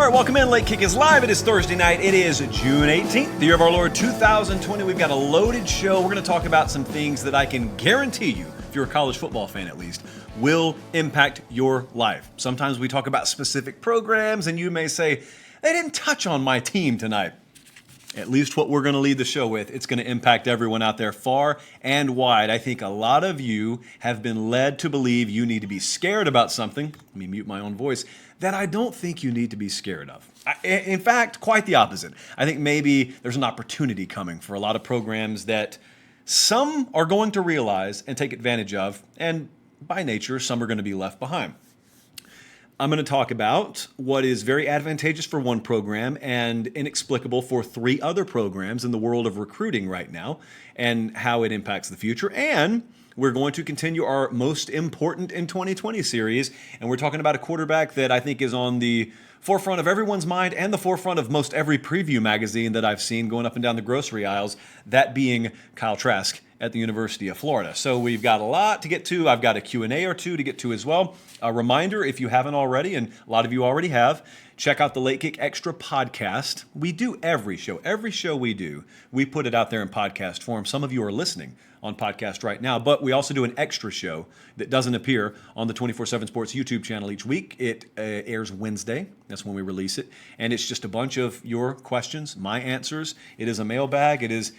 All right, welcome in. Late Kick is live. It is Thursday night. It is June 18th, the year of our Lord 2020. We've got a loaded show. We're going to talk about some things that I can guarantee you, if you're a college football fan at least, will impact your life. Sometimes we talk about specific programs, and you may say, they didn't touch on my team tonight. At least what we're going to lead the show with, it's going to impact everyone out there far and wide. I think a lot of you have been led to believe you need to be scared about something. Let me mute my own voice. That I don't think you need to be scared of. In fact, quite the opposite. I think maybe there's an opportunity coming for a lot of programs that some are going to realize and take advantage of, and by nature, some are going to be left behind. I'm going to talk about what is very advantageous for one program and inexplicable for three other programs in the world of recruiting right now and how it impacts the future. And we're going to continue our Most Important in 2020 series. And we're talking about a quarterback that I think is on the forefront of everyone's mind and the forefront of most every preview magazine that I've seen going up and down the grocery aisles, that being Kyle Trask at the University of Florida. So we've got a lot to get to. I've got a Q&A or two to get to as well. A reminder, if you haven't already, and a lot of you already have, check out the Late Kick Extra podcast. We do every show we do, we put it out there in podcast form. Some of you are listening on podcast right now, but we also do an extra show that doesn't appear on the 24/7 Sports YouTube channel each week. It airs Wednesday. That's when we release it. And it's just a bunch of your questions, my answers. It is a mailbag. It is,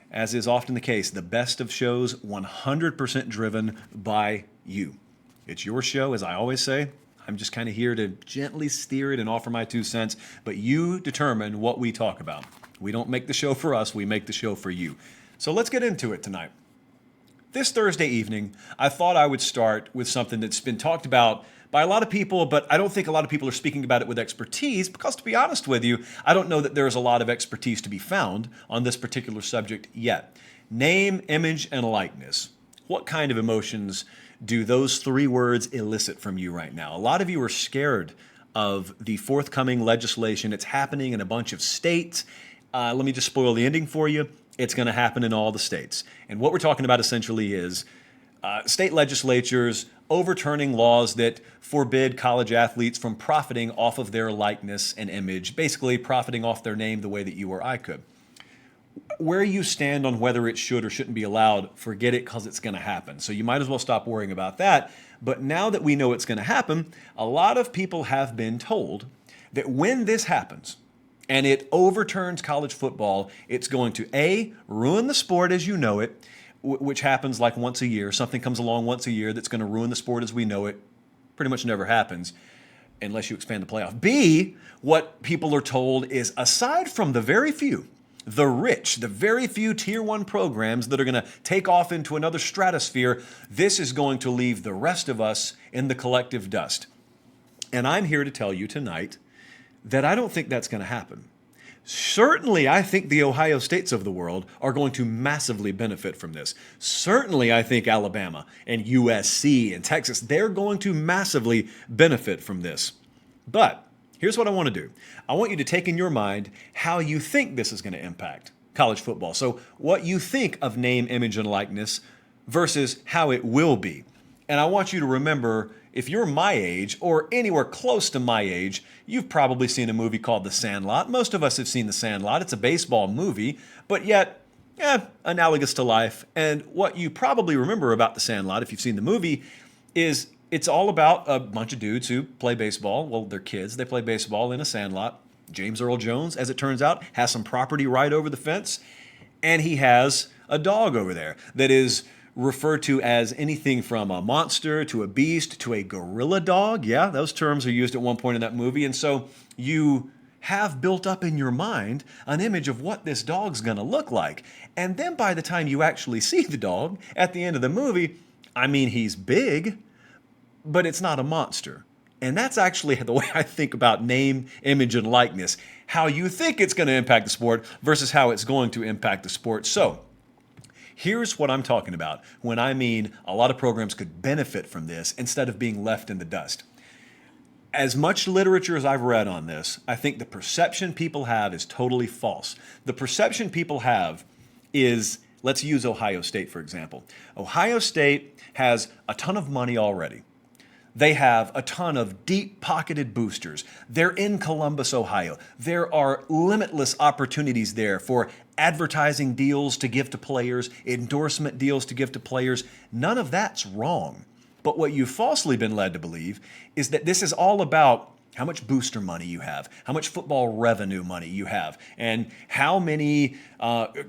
as is often the case, the best of shows, 100% driven by you. It's your show, as I always say. I'm just kind of here to gently steer it and offer my 2 cents, but you determine what we talk about. We don't make the show for us, we make the show for you. So let's get into it tonight. This Thursday evening, I thought I would start with something that's been talked about by a lot of people, but I don't think a lot of people are speaking about it with expertise because, to be honest with you, I don't know that there's a lot of expertise to be found on this particular subject yet. Name, image, and likeness. What kind of emotions do those three words elicit from you right now? A lot of you are scared of the forthcoming legislation. It's happening in a bunch of states. Let me just spoil the ending for you. It's going to happen in all the states. And what we're talking about essentially is state legislatures overturning laws that forbid college athletes from profiting off of their likeness and image, basically profiting off their name the way that you or I could. Where you stand on whether it should or shouldn't be allowed, forget it, because it's going to happen. So you might as well stop worrying about that. But now that we know it's going to happen, a lot of people have been told that when this happens and it overturns college football, it's going to A, ruin the sport as you know it, which happens like once a year. Something comes along once a year that's going to ruin the sport as we know it. Pretty much never happens unless you expand the playoff. B, what people are told is, aside from the very few, the rich, the very few Tier 1 programs that are going to take off into another stratosphere, this is going to leave the rest of us in the collective dust. And I'm here to tell you tonight that I don't think that's going to happen. Certainly, I think the Ohio States of the world are going to massively benefit from this. Certainly, I think Alabama and USC and Texas, they're going to massively benefit from this. But here's what I want to do. I want you to take in your mind how you think this is going to impact college football. So what you think of name, image, and likeness versus how it will be. And I want you to remember, if you're my age or anywhere close to my age, you've probably seen a movie called The Sandlot. Most of us have seen The Sandlot. It's a baseball movie, but yet analogous to life. And what you probably remember about The Sandlot, if you've seen the movie, is it's all about a bunch of dudes who play baseball. Well, they're kids. They play baseball in a sandlot. James Earl Jones, as it turns out, has some property right over the fence, and he has a dog over there that is referred to as anything from a monster to a beast to a gorilla dog. Yeah, those terms are used at one point in that movie. And so you have built up in your mind an image of what this dog's going to look like. And then by the time you actually see the dog at the end of the movie, I mean, he's big, but it's not a monster. And that's actually the way I think about name, image, and likeness. How you think it's going to impact the sport versus how it's going to impact the sport. So here's what I'm talking about when I mean a lot of programs could benefit from this instead of being left in the dust. As much literature as I've read on this, I think the perception people have is totally false. The perception people have is, let's use Ohio State, for example. Ohio State has a ton of money already. They have a ton of deep-pocketed boosters. They're in Columbus, Ohio. There are limitless opportunities there for advertising deals to give to players, endorsement deals to give to players. None of that's wrong. But what you've falsely been led to believe is that this is all about how much booster money you have, how much football revenue money you have, and how many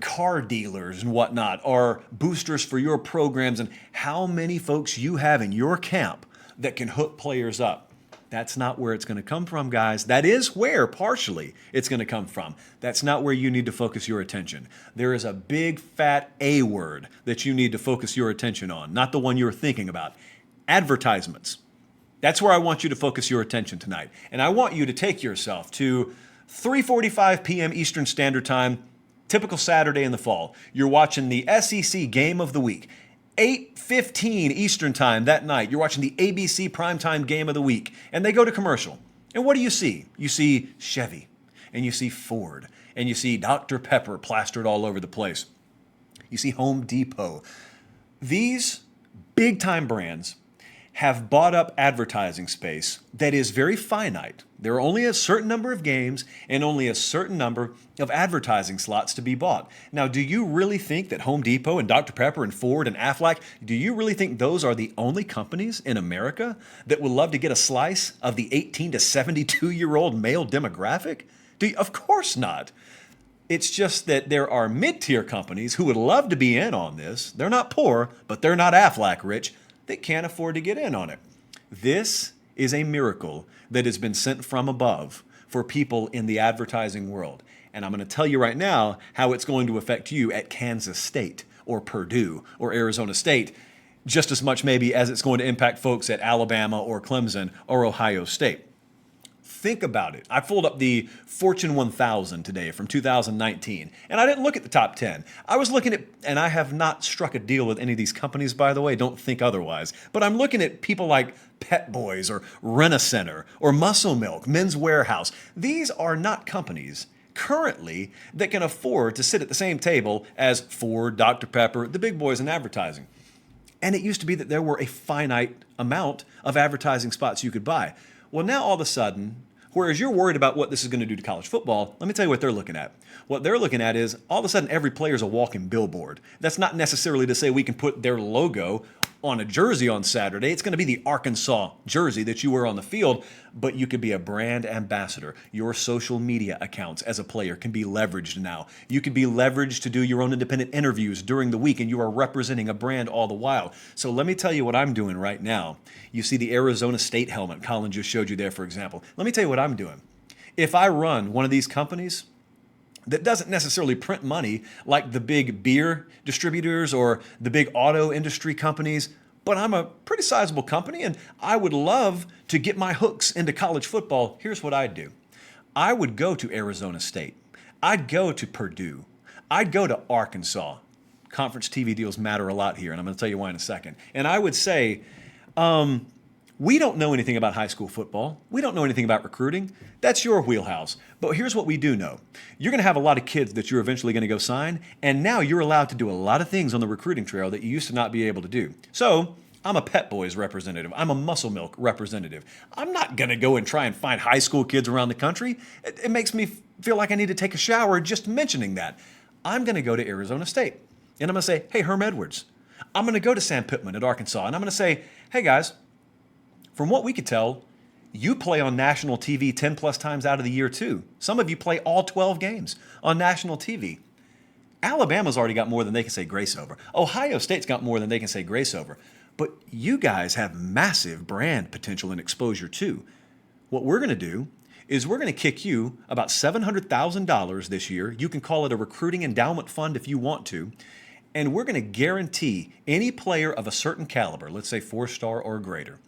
car dealers and whatnot are boosters for your programs, and how many folks you have in your camp that can hook players up. That's not where it's going to come from, guys. That is where, partially, it's going to come from. That's not where you need to focus your attention. There is a big, fat A word that you need to focus your attention on, not the one you're thinking about. Advertisements. That's where I want you to focus your attention tonight. And I want you to take yourself to 3:45 p.m. Eastern Standard Time, typical Saturday in the fall. You're watching the SEC Game of the Week. 8:15 Eastern Time that night, you're watching the ABC Primetime Game of the Week. And they go to commercial. And what do you see? You see Chevy, and you see Ford, and you see Dr. Pepper plastered all over the place. You see Home Depot. These big-time brands have bought up advertising space that is very finite. There are only a certain number of games and only a certain number of advertising slots to be bought. Now, do you really think that Home Depot and Dr. Pepper and Ford and Aflac, do you really think those are the only companies in America that would love to get a slice of the 18 to 72-year-old male demographic? Of course not. It's just that there are mid-tier companies who would love to be in on this. They're not poor, but they're not Aflac rich. They can't afford to get in on it. This is a miracle that has been sent from above for people in the advertising world. And I'm going to tell you right now how it's going to affect you at Kansas State or Purdue or Arizona State, just as much maybe as it's going to impact folks at Alabama or Clemson or Ohio State. Think about it. I pulled up the Fortune 1000 today from 2019, and I didn't look at the top 10. I was looking at, and I have not struck a deal with any of these companies, by the way, don't think otherwise, but I'm looking at people like Pet Boys or Rent-A-Center or Muscle Milk, Men's Warehouse. These are not companies currently that can afford to sit at the same table as Ford, Dr. Pepper, the big boys in advertising. And it used to be that there were a finite amount of advertising spots you could buy. Well, now all of a sudden, whereas you're worried about what this is going to do to college football, let me tell you what they're looking at. What they're looking at is all of a sudden every player is a walking billboard. That's not necessarily to say we can put their logo on a jersey on Saturday. It's going to be the Arkansas jersey that you wear on the field, but you could be a brand ambassador. Your social media accounts as a player can be leveraged now. You could be leveraged to do your own independent interviews during the week, and you are representing a brand all the while. So let me tell you what I'm doing right now. You see the Arizona State helmet Colin just showed you there, for example. Let me tell you what I'm doing. If I run one of these companies that doesn't necessarily print money like the big beer distributors or the big auto industry companies, but I'm a pretty sizable company and I would love to get my hooks into college football. Here's what I'd do. I would go to Arizona State. I'd go to Purdue. I'd go to Arkansas. Conference TV deals matter a lot here, and I'm going to tell you why in a second. And I would say, we don't know anything about high school football. We don't know anything about recruiting. That's your wheelhouse. But here's what we do know. You're going to have a lot of kids that you're eventually going to go sign, and now you're allowed to do a lot of things on the recruiting trail that you used to not be able to do. So I'm a Pet Boys representative. I'm a Muscle Milk representative. I'm not going to go and try and find high school kids around the country. It makes me feel like I need to take a shower just mentioning that. I'm going to go to Arizona State, and I'm going to say, hey, Herm Edwards. I'm going to go to Sam Pittman at Arkansas, and I'm going to say, hey, guys, from what we could tell, you play on national TV 10 plus times out of the year too. Some of you play all 12 games on national TV. Alabama's already got more than they can say grace over. Ohio State's got more than they can say grace over. But you guys have massive brand potential and exposure too. What we're going to do is we're going to kick you about $700,000 this year. You can call it a recruiting endowment fund if you want to. And we're going to guarantee any player of a certain caliber, let's say 4-star or greater,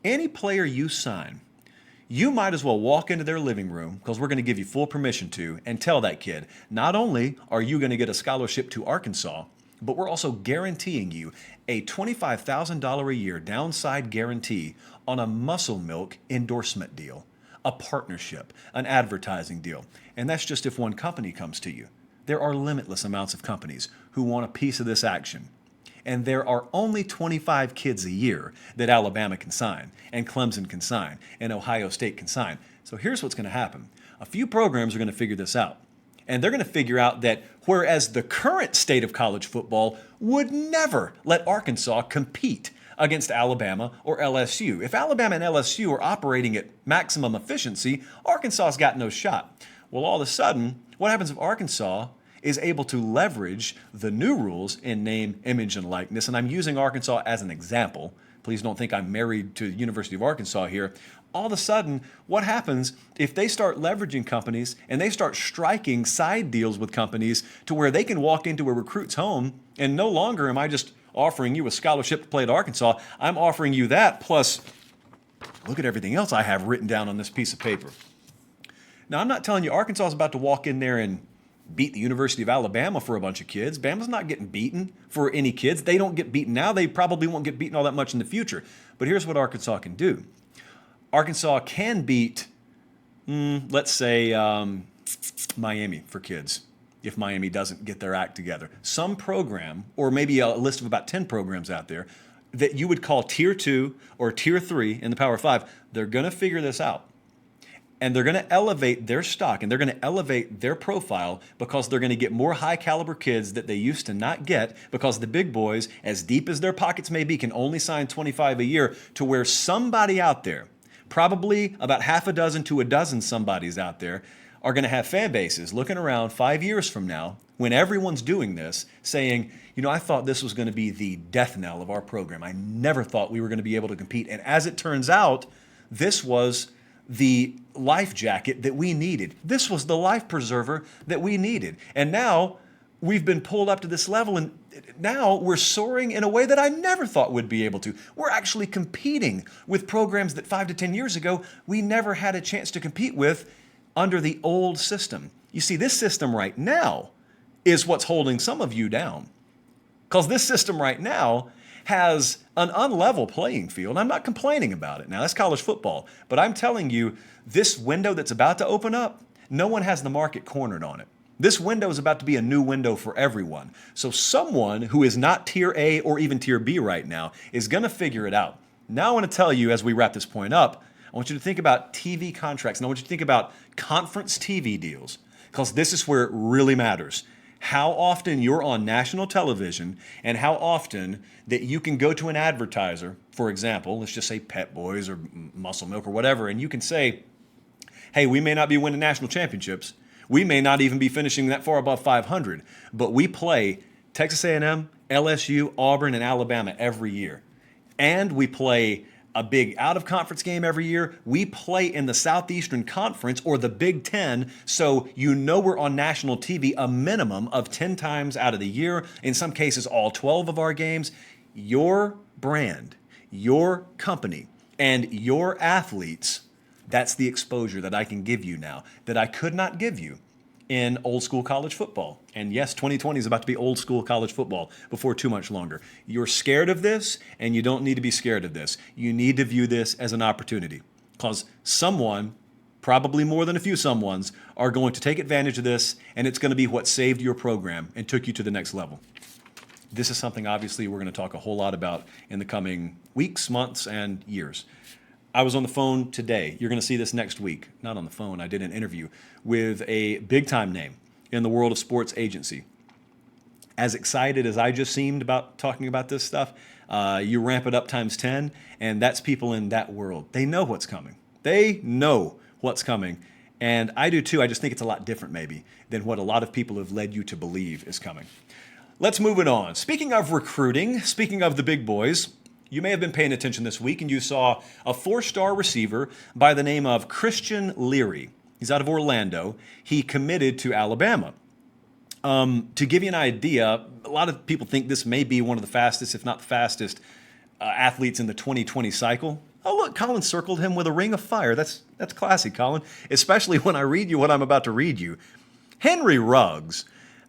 any player you sign, you might as well walk into their living room, because we're going to give you full permission to, and tell that kid, not only are you going to get a scholarship to Arkansas, but we're also guaranteeing you a $25,000 a year downside guarantee on a Muscle Milk endorsement deal, a partnership, an advertising deal. And that's just if one company comes to you. There are limitless amounts of companies who want a piece of this action. and there are only 25 kids a year that Alabama can sign, and Clemson can sign, and Ohio State can sign. So here's what's going to happen. A few programs are going to figure this out. And they're going to figure out that whereas the current state of college football would never let Arkansas compete against Alabama or LSU. If Alabama and LSU are operating at maximum efficiency, Arkansas's got no shot. Well, all of a sudden, what happens if Arkansas is able to leverage the new rules in name, image, and likeness? And I'm using Arkansas as an example. Please don't think I'm married to the University of Arkansas here. All of a sudden, what happens if they start leveraging companies and they start striking side deals with companies to where they can walk into a recruit's home and no longer am I just offering you a scholarship to play at Arkansas, I'm offering you that plus look at everything else I have written down on this piece of paper. Now, I'm not telling you Arkansas is about to walk in there and beat the University of Alabama for a bunch of kids. Bama's not getting beaten for any kids. They don't get beaten now. They probably won't get beaten all that much in the future. But here's what Arkansas can do. Arkansas can beat, let's say, Miami for kids, if Miami doesn't get their act together. Some program, or maybe a list of about 10 programs out there, that you would call Tier 2 or Tier 3 in the Power 5, they're going to figure this out. And they're going to elevate their stock and they're going to elevate their profile because they're going to get more high caliber kids that they used to not get because the big boys, as deep as their pockets may be, can only sign 25 a year to where somebody out there, probably about half a dozen to a dozen somebodies out there, are going to have fan bases looking around 5 years from now when everyone's doing this saying, you know, I thought this was going to be the death knell of our program. I never thought we were going to be able to compete. And as it turns out, this was the life jacket that we needed. This was the life preserver that we needed. And now we've been pulled up to this level and now we're soaring in a way that I never thought we'd be able to. We're actually competing with programs that 5 to 10 years ago we never had a chance to compete with under the old system. You see, this system right now is what's holding some of you down. Because this system right now has an unlevel playing field. I'm not complaining about it. Now, that's college football. But I'm telling you, this window that's about to open up, no one has the market cornered on it. This window is about to be a new window for everyone. So someone who is not Tier A or even Tier B right now is going to figure it out. Now I want to tell you, as we wrap this point up, I want you to think about TV contracts, and I want you to think about conference TV deals, because this is where it really matters. How often you're on national television and how often that you can go to an advertiser, for example, let's just say Pet Boys or Muscle Milk or whatever, and you can say, hey, we may not be winning national championships. We may not even be finishing that far above 500, but we play Texas A&M, LSU, Auburn, and Alabama every year. And we play a big out-of-conference game every year. We play in the Southeastern Conference or the Big Ten, so you know we're on national TV a minimum of 10 times out of the year, in some cases all 12 of our games. Your brand, your company, and your athletes, that's the exposure that I can give you now that I could not give you in old school college football. And yes, 2020 is about to be old school college football before too much longer. You're scared of this, and you don't need to be scared of this. You need to view this as an opportunity, because someone, probably more than a few someones, are going to take advantage of this, and it's going to be what saved your program and took you to the next level. This is something, obviously, we're going to talk a whole lot about in the coming weeks, months, and years. I was on the phone today. You're going to see this next week. Not on the phone. I did an interview with a big-time name in the world of sports agency. As excited as I just seemed about talking about this stuff, you ramp it up times 10, and that's people in that world. They know what's coming. They know what's coming, and I do too. I just think it's a lot different maybe than what a lot of people have led you to believe is coming. Let's move it on. Speaking of recruiting, speaking of the big boys, you may have been paying attention this week and you saw a 4-star receiver by the name of Christian Leary. He's out of Orlando. He committed to Alabama. To give you an idea, a lot of people think this may be one of the fastest, if not the fastest, athletes in the 2020 cycle. Oh, look, Colin circled him with a ring of fire. That's classy, Colin, especially when I read you what I'm about to read you. Henry Ruggs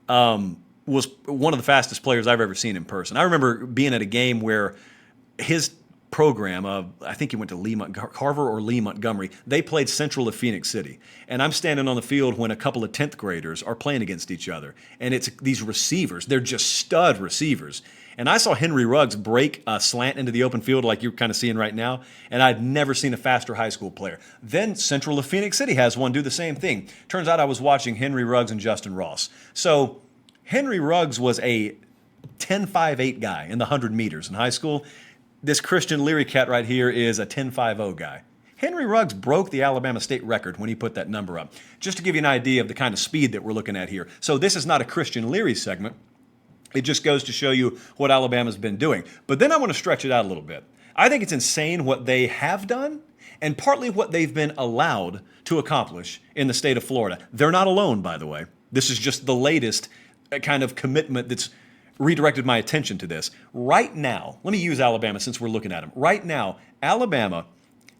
was one of the fastest players I've ever seen in person. I remember being at a game where his program, I think he went to Carver or Lee Montgomery, they played Central of Phoenix City. And I'm standing on the field when a couple of 10th graders are playing against each other. And it's these receivers. They're just stud receivers. And I saw Henry Ruggs break a slant into the open field like you're kind of seeing right now, and I'd never seen a faster high school player. Then Central of Phoenix City has one do the same thing. Turns out I was watching Henry Ruggs and Justin Ross. So Henry Ruggs was a 10.58 guy in the 100 meters in high school. This Christian Leary cat right here is a 10.50 guy. Henry Ruggs broke the Alabama state record when he put that number up. Just to give you an idea of the kind of speed that we're looking at here. So this is not a Christian Leary segment. It just goes to show you what Alabama's been doing. But then I want to stretch it out a little bit. I think it's insane what they have done and partly what they've been allowed to accomplish in the state of Florida. They're not alone, by the way. This is just the latest kind of commitment that's redirected my attention to this. Right now, let me use Alabama since we're looking at them. Right now, Alabama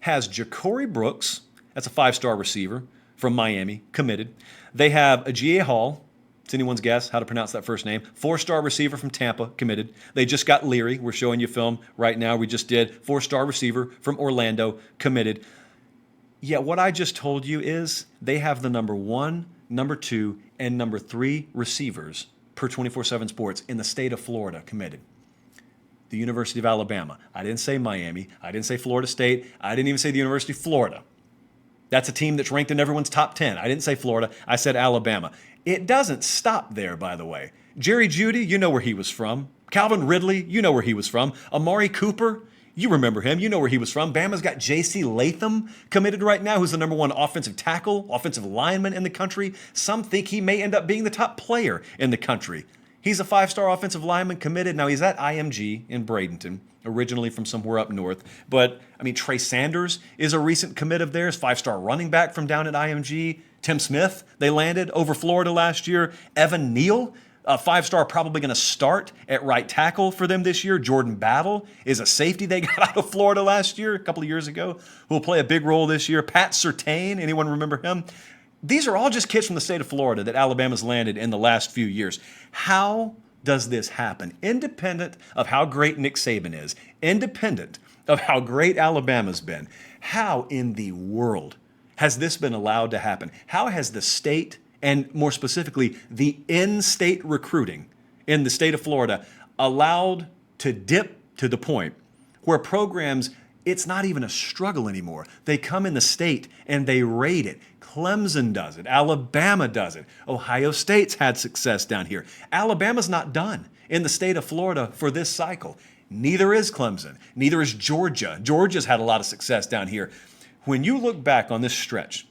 has Ja'Cory Brooks, that's a 5-star receiver from Miami, committed. They have a G.A. Hall, it's anyone's guess how to pronounce that first name, 4-star receiver from Tampa, committed. They just got Leary, we're showing you film right now, we just did, 4-star receiver from Orlando, committed. Yeah, what I just told you is they have the number 1, number 2, and number 3 receivers per 24/7 Sports in the state of Florida committed. The University of Alabama. I didn't say Miami. I didn't say Florida State. I didn't even say the University of Florida. That's a team that's ranked in everyone's top 10. I didn't say Florida. I said Alabama. It doesn't stop there, by the way. Jerry Jeudy, you know where he was from. Calvin Ridley, you know where he was from. Amari Cooper, you remember him. You know where he was from. Bama's got J.C. Latham committed right now, who's the number 1 offensive tackle, offensive lineman in the country. Some think he may end up being the top player in the country. He's a 5-star offensive lineman committed. Now, he's at IMG in Bradenton, originally from somewhere up north. But, I mean, Trey Sanders is a recent commit of theirs, 5-star running back from down at IMG. Tim Smith, they landed over Florida last year. Evan Neal, a 5-star, probably going to start at right tackle for them this year. Jordan Battle is a safety they got out of Florida last year, a couple of years ago, who will play a big role this year. Pat Surtain, anyone remember him? These are all just kids from the state of Florida that Alabama's landed in the last few years. How does this happen? Independent of how great Nick Saban is, independent of how great Alabama's been, how in the world has this been allowed to happen? How has the state, and more specifically, the in-state recruiting in the state of Florida allowed to dip to the point where programs, it's not even a struggle anymore. They come in the state and they raid it. Clemson does it. Alabama does it. Ohio State's had success down here. Alabama's not done in the state of Florida for this cycle. Neither is Clemson. Neither is Georgia. Georgia's had a lot of success down here. When you look back on this stretch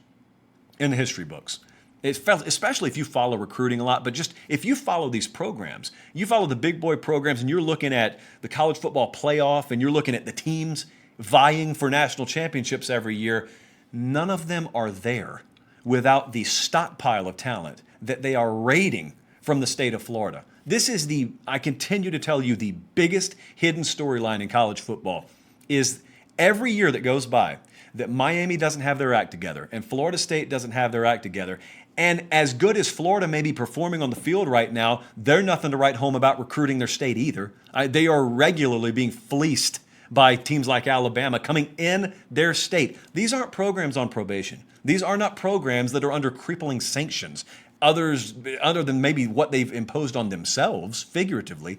in the history books, especially if you follow recruiting a lot, but just if you follow these programs, you follow the big boy programs and you're looking at the college football playoff and you're looking at the teams vying for national championships every year, none of them are there without the stockpile of talent that they are raiding from the state of Florida. This is I continue to tell you, the biggest hidden storyline in college football is every year that goes by that Miami doesn't have their act together and Florida State doesn't have their act together. And as good as Florida may be performing on the field right now, they're nothing to write home about recruiting their state either. They are regularly being fleeced by teams like Alabama coming in their state. These aren't programs on probation. These are not programs that are under crippling sanctions, other than maybe what they've imposed on themselves, figuratively.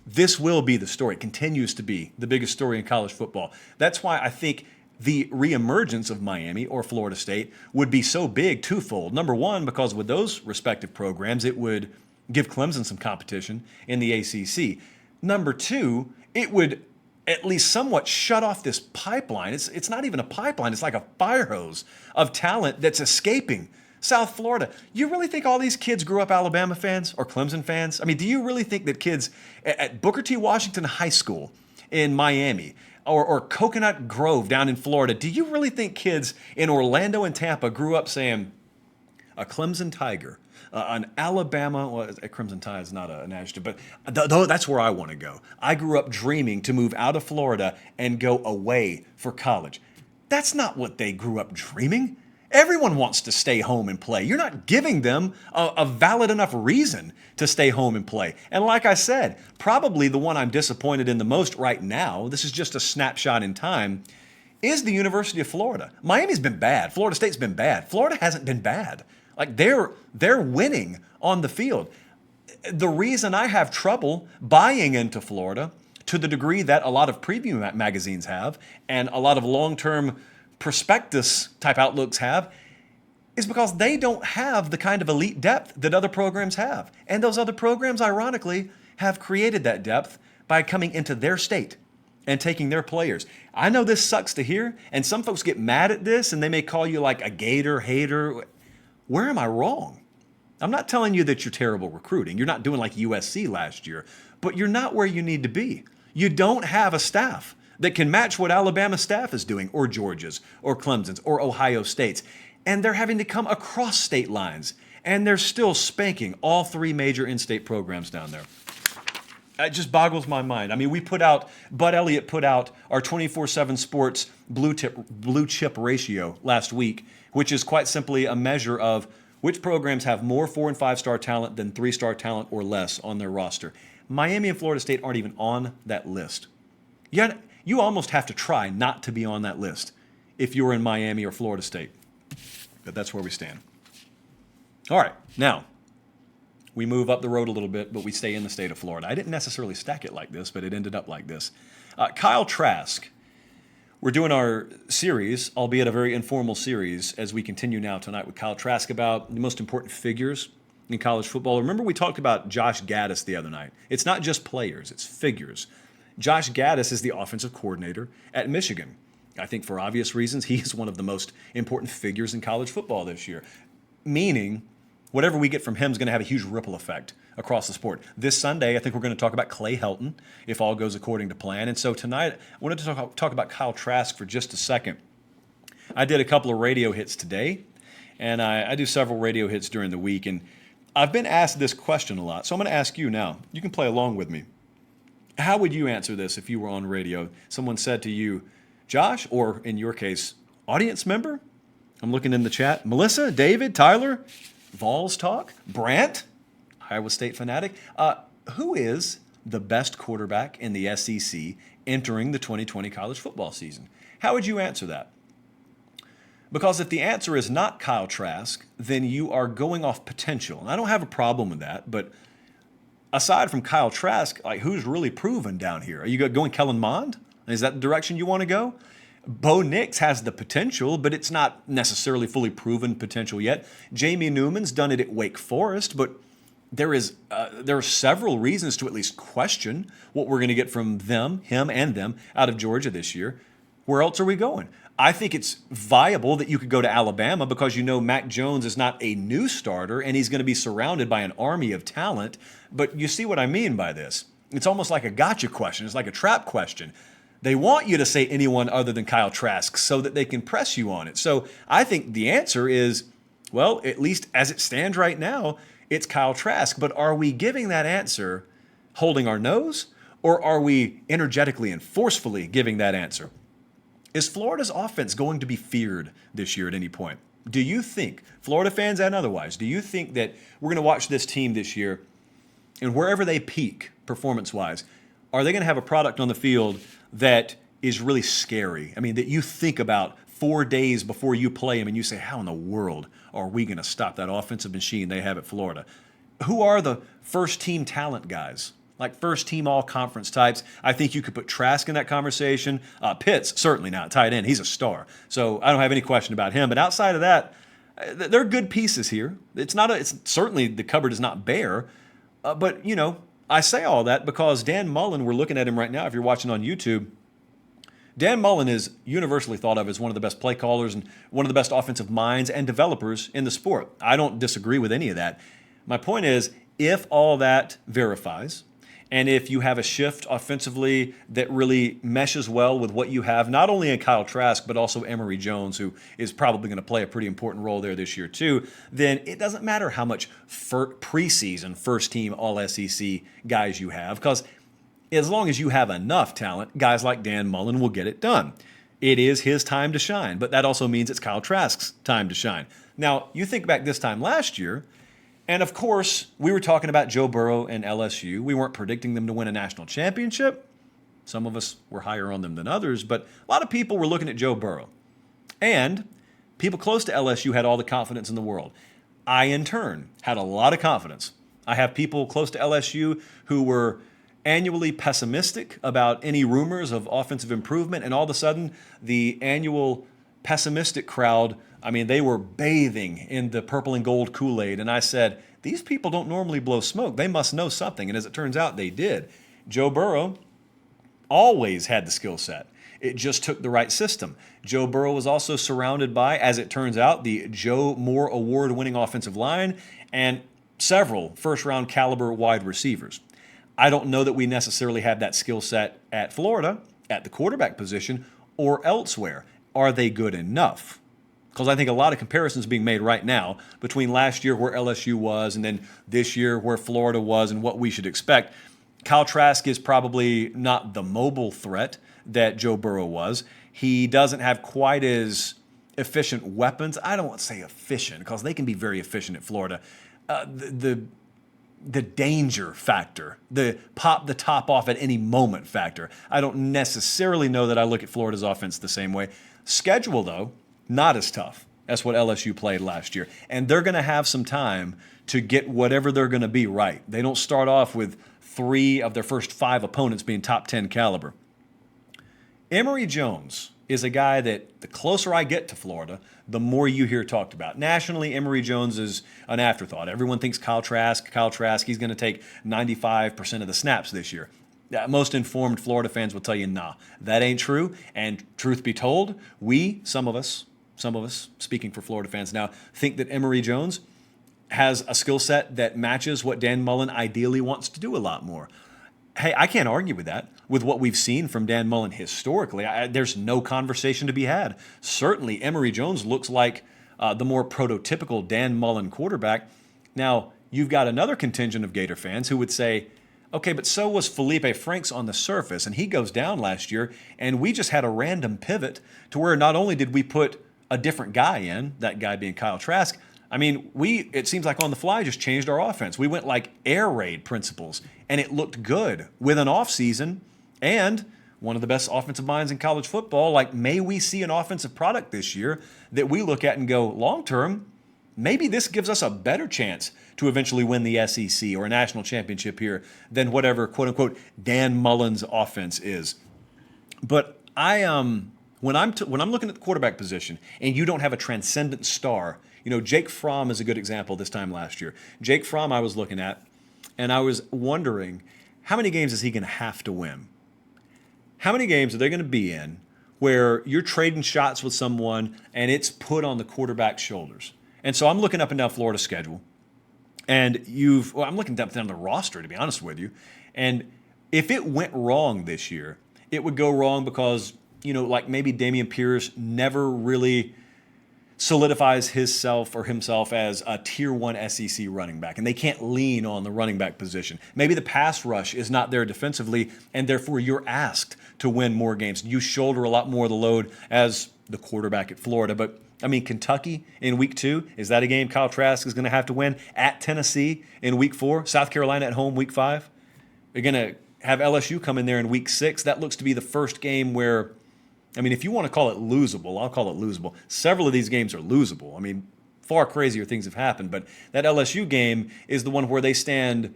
This will be the story. It continues to be the biggest story in college football. That's why I think the reemergence of Miami or Florida State would be so big twofold. Number one, because with those respective programs, it would give Clemson some competition in the ACC. Number two, it would at least somewhat shut off this pipeline. It's not even a pipeline. It's like a fire hose of talent that's escaping South Florida. You really think all these kids grew up Alabama fans or Clemson fans? I mean, do you really think that kids at Booker T. Washington High School in Miami or Coconut Grove down in Florida, do you really think kids in Orlando and Tampa grew up saying, a Clemson Tiger, an Alabama, well, a Crimson Tide is not an adjective, but that's where I want to go. I grew up dreaming to move out of Florida and go away for college. That's not what they grew up dreaming. Everyone wants to stay home and play. You're not giving them a valid enough reason to stay home and play. And like I said, probably the one I'm disappointed in the most right now, this is just a snapshot in time, is the University of Florida. Miami's been bad. Florida State's been bad. Florida hasn't been bad. Like they're winning on the field. The reason I have trouble buying into Florida to the degree that a lot of preview magazines have and a lot of long-term prospectus type outlooks have is because they don't have the kind of elite depth that other programs have. And those other programs, ironically, have created that depth by coming into their state and taking their players. I know this sucks to hear, and some folks get mad at this and they may call you like a Gator hater. Where am I wrong? I'm not telling you that you're terrible recruiting. You're not doing like USC last year, but you're not where you need to be. You don't have a staff that can match what Alabama's staff is doing, or Georgia's, or Clemson's, or Ohio State's. And they're having to come across state lines, and they're still spanking all three major in-state programs down there. It just boggles my mind. I mean, Bud Elliott put out our 24/7 Sports blue chip ratio last week, which is quite simply a measure of which programs have more 4- and 5-star talent than 3-star talent or less on their roster. Miami and Florida State aren't even on that list. Yet you almost have to try not to be on that list if you're in Miami or Florida State. But that's where we stand. All right, now we move up the road a little bit, but we stay in the state of Florida. I didn't necessarily stack it like this, but it ended up like this. Kyle Trask. We're doing our series, albeit a very informal series, as we continue now tonight with Kyle Trask about the most important figures in college football. Remember we talked about Josh Gaddis the other night. It's not just players, it's figures. Josh Gaddis is the offensive coordinator at Michigan. I think for obvious reasons, he is one of the most important figures in college football this year. Meaning, whatever we get from him is going to have a huge ripple effect across the sport. This Sunday, I think we're going to talk about Clay Helton, if all goes according to plan. And so tonight, I wanted to talk about Kyle Trask for just a second. I did a couple of radio hits today, and I do several radio hits during the week. And I've been asked this question a lot, so I'm going to ask you now. You can play along with me. How would you answer this if you were on radio? Someone said to you, Josh, or in your case, audience member? I'm looking in the chat. Melissa, David, Tyler, Vols Talk, Brant, Iowa State fanatic. Who is the best quarterback in the SEC entering the 2020 college football season? How would you answer that? Because if the answer is not Kyle Trask, then you are going off potential. And I don't have a problem with that, but aside from Kyle Trask, like who's really proven down here? Are you going Kellen Mond? Is that the direction you want to go? Bo Nix has the potential, but it's not necessarily fully proven potential yet. Jamie Newman's done it at Wake Forest, but there are several reasons to at least question what we're going to get from him and them out of Georgia this year. Where else are we going? I think it's viable that you could go to Alabama because you know Mac Jones is not a new starter and he's going to be surrounded by an army of talent. But you see what I mean by this. It's almost like a gotcha question. It's like a trap question. They want you to say anyone other than Kyle Trask so that they can press you on it. So I think the answer is, well, at least as it stands right now, it's Kyle Trask. But are we giving that answer holding our nose, or are we energetically and forcefully giving that answer? Is Florida's offense going to be feared this year at any point? Do you think, Florida fans and otherwise, do you think that we're going to watch this team this year and wherever they peak performance-wise, are they going to have a product on the field that is really scary? I mean, that you think about 4 days before you play them and you say, how in the world are we going to stop that offensive machine they have at Florida? Who are the first-team talent guys? Like first-team all-conference types. I think you could put Trask in that conversation. Pitts, certainly not tight end. He's a star. So I don't have any question about him. But outside of that, there are good pieces here. It's certainly the cupboard is not bare. But, you know, I say all that because Dan Mullen, we're looking at him right now if you're watching on YouTube. Dan Mullen is universally thought of as one of the best play callers and one of the best offensive minds and developers in the sport. I don't disagree with any of that. My point is, if all that verifies, and if you have a shift offensively that really meshes well with what you have, not only in Kyle Trask, but also Emory Jones, who is probably going to play a pretty important role there this year too, then it doesn't matter how much preseason first-team All-SEC guys you have, because as long as you have enough talent, guys like Dan Mullen will get it done. It is his time to shine, but that also means it's Kyle Trask's time to shine. Now, you think back this time last year, and of course, we were talking about Joe Burrow and LSU. We weren't predicting them to win a national championship. Some of us were higher on them than others, but a lot of people were looking at Joe Burrow. And people close to LSU had all the confidence in the world. I, in turn, had a lot of confidence. I have people close to LSU who were annually pessimistic about any rumors of offensive improvement, and all of a sudden, the annual pessimistic crowd, I mean, they were bathing in the purple and gold Kool-Aid, and I said, these people don't normally blow smoke. They must know something, and as it turns out, they did. Joe Burrow always had the skill set. It just took the right system. Joe Burrow was also surrounded by, as it turns out, the Joe Moore award-winning offensive line and several first-round caliber wide receivers. I don't know that we necessarily have that skill set at Florida, at the quarterback position, or elsewhere. Are they good enough? Because I think a lot of comparisons being made right now between last year where LSU was and then this year where Florida was and what we should expect. Kyle Trask is probably not the mobile threat that Joe Burrow was. He doesn't have quite as efficient weapons. I don't want to say efficient because they can be very efficient at Florida. The danger factor, the pop the top off at any moment factor. I don't necessarily know that I look at Florida's offense the same way. Schedule, though, not as tough. That's what LSU played last year. And they're going to have some time to get whatever they're going to be right. They don't start off with 3 of their first 5 opponents being top 10 caliber. Emory Jones is a guy that the closer I get to Florida, the more you hear talked about. Nationally, Emory Jones is an afterthought. Everyone thinks Kyle Trask, he's going to take 95% of the snaps this year. Most informed Florida fans will tell you, nah, that ain't true. And truth be told, some of us, speaking for Florida fans now, think that Emory Jones has a skill set that matches what Dan Mullen ideally wants to do a lot more. Hey, I can't argue with that. With what we've seen from Dan Mullen historically, there's no conversation to be had. Certainly, Emory Jones looks like the more prototypical Dan Mullen quarterback. Now, you've got another contingent of Gator fans who would say, okay, but so was Felipe Franks on the surface, and he goes down last year, and we just had a random pivot to where not only did we put a different guy in, that guy being Kyle Trask, I mean, it seems like on the fly just changed our offense. We went like air raid principles, and it looked good with an offseason and one of the best offensive minds in college football. Like, may we see an offensive product this year that we look at and go, long term, maybe this gives us a better chance to eventually win the SEC or a national championship here than whatever, quote unquote, Dan Mullen's offense is. But when I'm looking at the quarterback position and you don't have a transcendent star, Jake Fromm is a good example this time last year. Jake Fromm I was looking at, and I was wondering, how many games is he going to have to win? How many games are they going to be in where you're trading shots with someone and it's put on the quarterback's shoulders? And so I'm looking up and down Florida's schedule, and I'm looking up and down the roster, to be honest with you. And if it went wrong this year, it would go wrong because, like maybe Dameon Pierce never really solidifies himself as a tier 1 SEC running back, and they can't lean on the running back position. Maybe the pass rush is not there defensively, and therefore you're asked to win more games. You shoulder a lot more of the load as the quarterback at Florida. But, Kentucky in week 2, is that a game Kyle Trask is going to have to win? At Tennessee in week 4, South Carolina at home week 5. You're going to have LSU come in there in week 6. That looks to be the first game where, if you want to call it losable, I'll call it losable. Several of these games are losable. Far crazier things have happened, but that LSU game is the one where they stand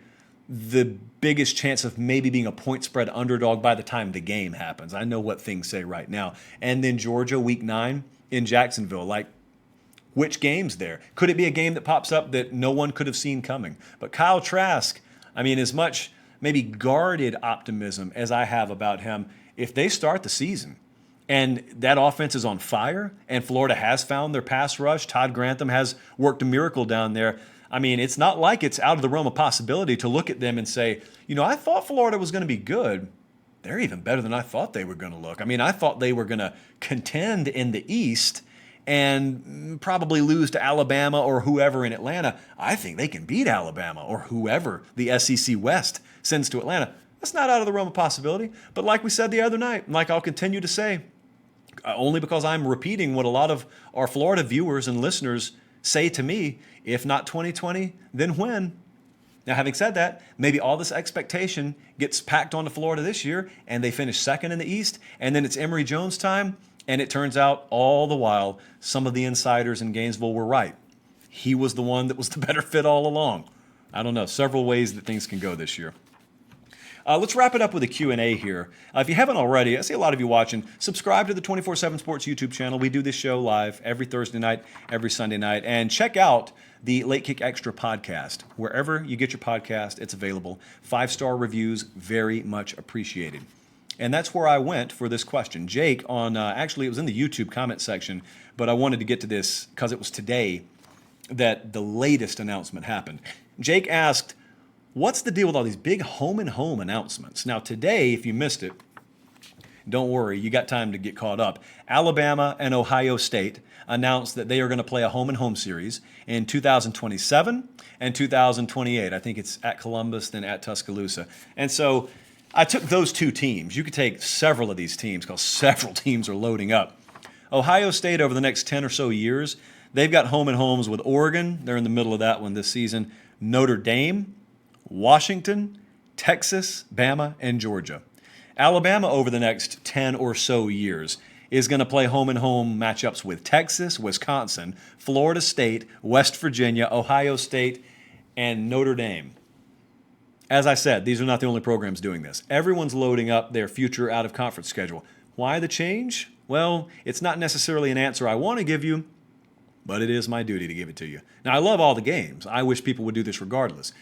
the biggest chance of maybe being a point spread underdog by the time the game happens. I know what things say right now. And then Georgia, week 9 in Jacksonville. Like, which game's there? Could it be a game that pops up that no one could have seen coming? But Kyle Trask, as much maybe guarded optimism as I have about him, if they start the season and that offense is on fire, and Florida has found their pass rush, Todd Grantham has worked a miracle down there. It's not like it's out of the realm of possibility to look at them and say, I thought Florida was going to be good. They're even better than I thought they were going to look. I thought they were going to contend in the East and probably lose to Alabama or whoever in Atlanta. I think they can beat Alabama or whoever the SEC West sends to Atlanta. That's not out of the realm of possibility. But like we said the other night, like I'll continue to say, only because I'm repeating what a lot of our Florida viewers and listeners say to me, if not 2020, then when? Now, having said that, maybe all this expectation gets packed onto Florida this year, and they finish second in the East, and then it's Emory Jones time, and it turns out all the while some of the insiders in Gainesville were right. He was the one that was the better fit all along. I don't know, several ways that things can go this year. Let's wrap it up with a Q&A here. If you haven't already, I see a lot of you watching, subscribe to the 24/7 Sports YouTube channel. We do this show live every Thursday night, every Sunday night. And check out the Late Kick Extra podcast. Wherever you get your podcast, it's available. 5-star reviews, very much appreciated. And that's where I went for this question. Jake actually it was in the YouTube comment section, but I wanted to get to this because it was today that the latest announcement happened. Jake asked, what's the deal with all these big home-and-home announcements? Now, today, if you missed it, don't worry, you got time to get caught up. Alabama and Ohio State announced that they are going to play a home-and-home series in 2027 and 2028. I think it's at Columbus, then at Tuscaloosa. And so I took those two teams. You could take several of these teams because several teams are loading up. Ohio State, over the next 10 or so years, they've got home-and-homes with Oregon. They're in the middle of that one this season. Notre Dame, Washington, Texas, Bama, and Georgia. Alabama, over the next 10 or so years, is going to play home-and-home matchups with Texas, Wisconsin, Florida State, West Virginia, Ohio State, and Notre Dame. As I said, these are not the only programs doing this. Everyone's loading up their future out-of-conference schedule. Why the change? Well, it's not necessarily an answer I want to give you, but it is my duty to give it to you. Now, I love all the games. I wish people would do this regardless.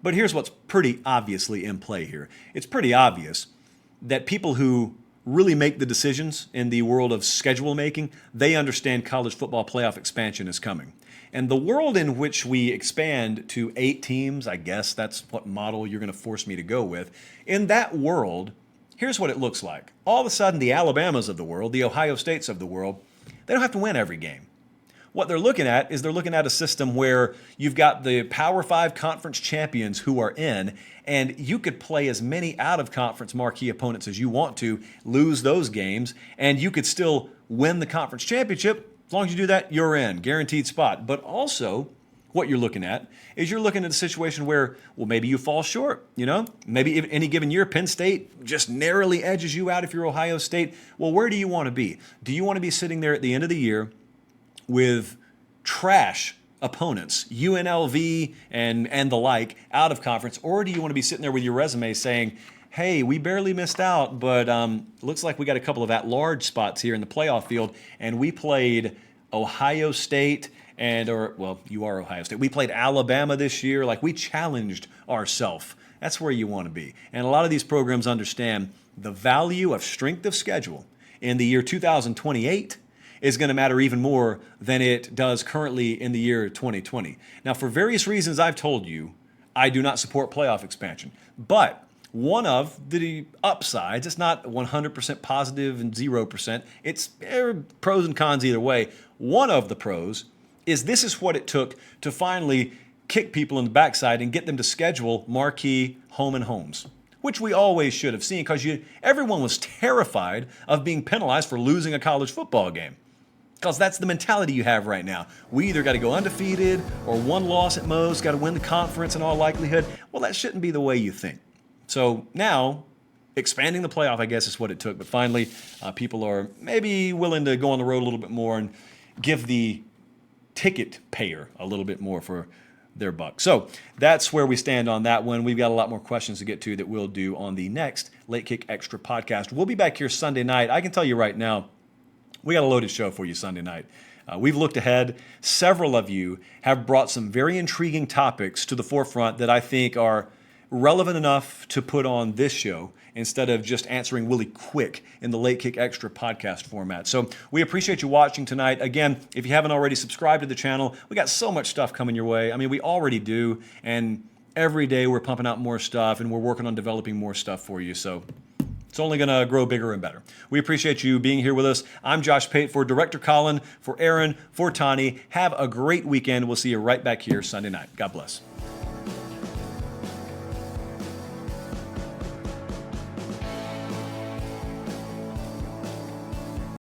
But here's what's pretty obviously in play here. It's pretty obvious that people who really make the decisions in the world of schedule making, they understand college football playoff expansion is coming. And the world in which we expand to 8 teams, I guess that's what model you're going to force me to go with. In that world, here's what it looks like. All of a sudden, the Alabamas of the world, the Ohio States of the world, they don't have to win every game. What they're looking at is they're looking at a system where you've got the Power 5 conference champions who are in, and you could play as many out-of-conference marquee opponents as you want to, lose those games, and you could still win the conference championship. As long as you do that, you're in, guaranteed spot. But also, what you're looking at is you're looking at a situation where, well, maybe you fall short, Maybe if any given year, Penn State just narrowly edges you out if you're Ohio State. Well, where do you want to be? Do you want to be sitting there at the end of the year with trash opponents, UNLV and the like, out of conference? Or do you want to be sitting there with your resume saying, hey, we barely missed out, but looks like we got a couple of at-large spots here in the playoff field, and we played Ohio State you are Ohio State. We played Alabama this year. Like, we challenged ourselves. That's where you want to be. And a lot of these programs understand the value of strength of schedule in the year 2028 is going to matter even more than it does currently in the year 2020. Now, for various reasons I've told you, I do not support playoff expansion. But one of the upsides, it's not 100% positive and 0%. It's pros and cons either way. One of the pros is this is what it took to finally kick people in the backside and get them to schedule marquee home-and-homes, which we always should have seen because everyone was terrified of being penalized for losing a college football game. Because that's the mentality you have right now. We either got to go undefeated or one loss at most, got to win the conference in all likelihood. Well, that shouldn't be the way you think. So now, expanding the playoff, I guess, is what it took. But finally, people are maybe willing to go on the road a little bit more and give the ticket payer a little bit more for their buck. So that's where we stand on that one. We've got a lot more questions to get to that we'll do on the next Late Kick Extra podcast. We'll be back here Sunday night. I can tell you right now, we got a loaded show for you Sunday night. We've looked ahead. Several of you have brought some very intriguing topics to the forefront that I think are relevant enough to put on this show instead of just answering really quick in the Late Kick Extra podcast format. So we appreciate you watching tonight. Again, if you haven't already subscribed to the channel, we got so much stuff coming your way. I mean, we already do. And every day we're pumping out more stuff and we're working on developing more stuff for you. So it's only going to grow bigger and better. We appreciate you being here with us. I'm Josh Pate for Director Colin, for Aaron, for Tani. Have a great weekend. We'll see you right back here Sunday night. God bless.